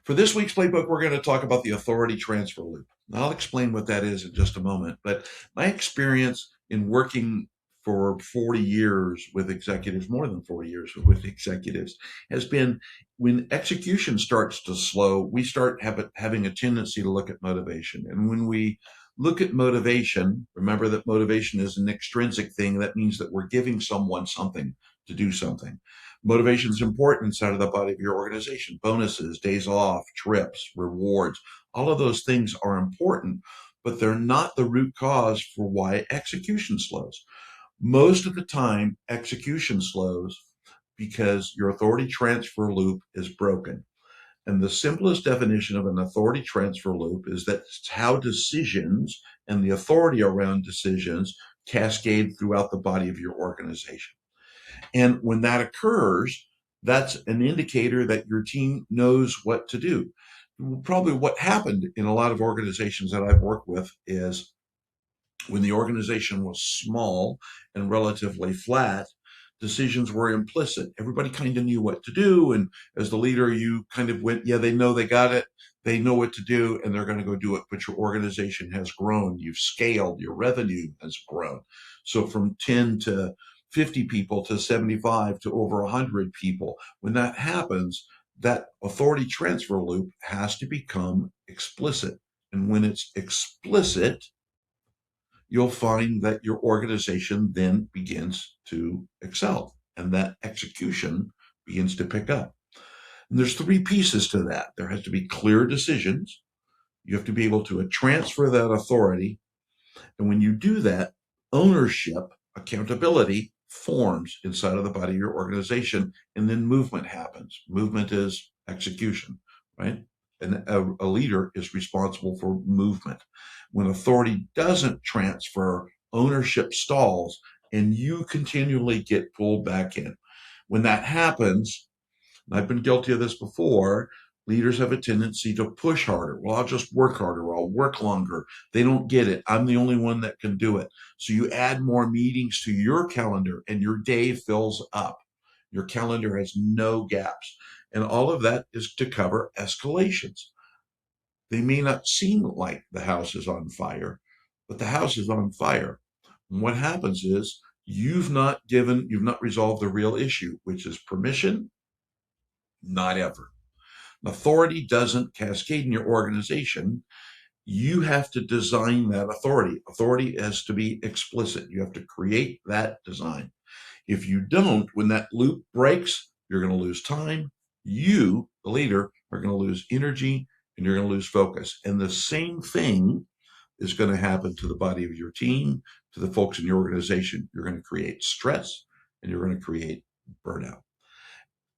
For this week's playbook, we're going to talk about the authority transfer loop. I'll explain what that is in just a moment, but my experience in working for 40 years with executives, more than 40 years with executives, has been when execution starts to slow, we start having a tendency to look at motivation. And when we look at motivation, remember that motivation is an extrinsic thing. That means that we're giving someone something to do something. Motivation is important inside of the body of your organization. Bonuses, days off, trips, rewards, all of those things are important, but they're not the root cause for why execution slows. Most of the time, execution slows because your authority transfer loop is broken. And the simplest definition of an authority transfer loop is that it's how decisions and the authority around decisions cascade throughout the body of your organization. And when that occurs, that's an indicator that your team knows what to do. Probably what happened in a lot of organizations that I've worked with is when the organization was small and relatively flat, decisions were implicit. Everybody kind of knew what to do. And as the leader, you kind of went, yeah, they know they got it. They know what to do and they're going to go do it. But your organization has grown. You've scaled. Your revenue has grown. So from 10 to 50 people to 75 to over 100 people. When that happens, that authority transfer loop has to become explicit. And when it's explicit, you'll find that your organization then begins to excel and that execution begins to pick up. And there's three pieces to that. There has to be clear decisions. You have to be able to transfer that authority. And when you do that, ownership, accountability forms inside of the body of your organization, and then movement happens. Movement is execution, right? And a leader is responsible for movement. When authority doesn't transfer, ownership stalls, and you continually get pulled back in. When that happens, and I've been guilty of this before, leaders have a tendency to push harder. Well, I'll just work harder, or I'll work longer. They don't get it. I'm the only one that can do it. So you add more meetings to your calendar and your day fills up. Your calendar has no gaps. And all of that is to cover escalations. They may not seem like the house is on fire, but the house is on fire. And what happens is you've not resolved the real issue, which is permission, not ever. Authority doesn't cascade in your organization. You have to design that authority. Authority has to be explicit. You have to create that design. If you don't, when that loop breaks, you're going to lose time. You, the leader, are going to lose energy and you're going to lose focus. And the same thing is going to happen to the body of your team, to the folks in your organization. You're going to create stress and you're going to create burnout.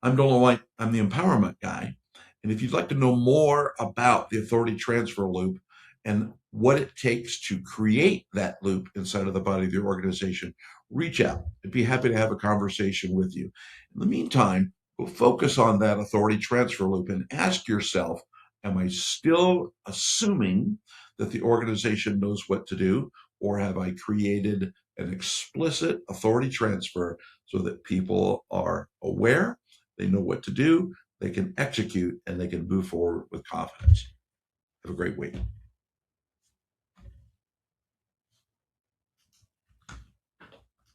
I'm Donald White. I'm the empowerment guy. And if you'd like to know more about the authority transfer loop and what it takes to create that loop inside of the body of your organization, reach out. I'd be happy to have a conversation with you. In the meantime, go focus on that authority transfer loop and ask yourself, am I still assuming that the organization knows what to do, or have I created an explicit authority transfer so that people are aware, they know what to do, they can execute, and they can move forward with confidence? Have a great week.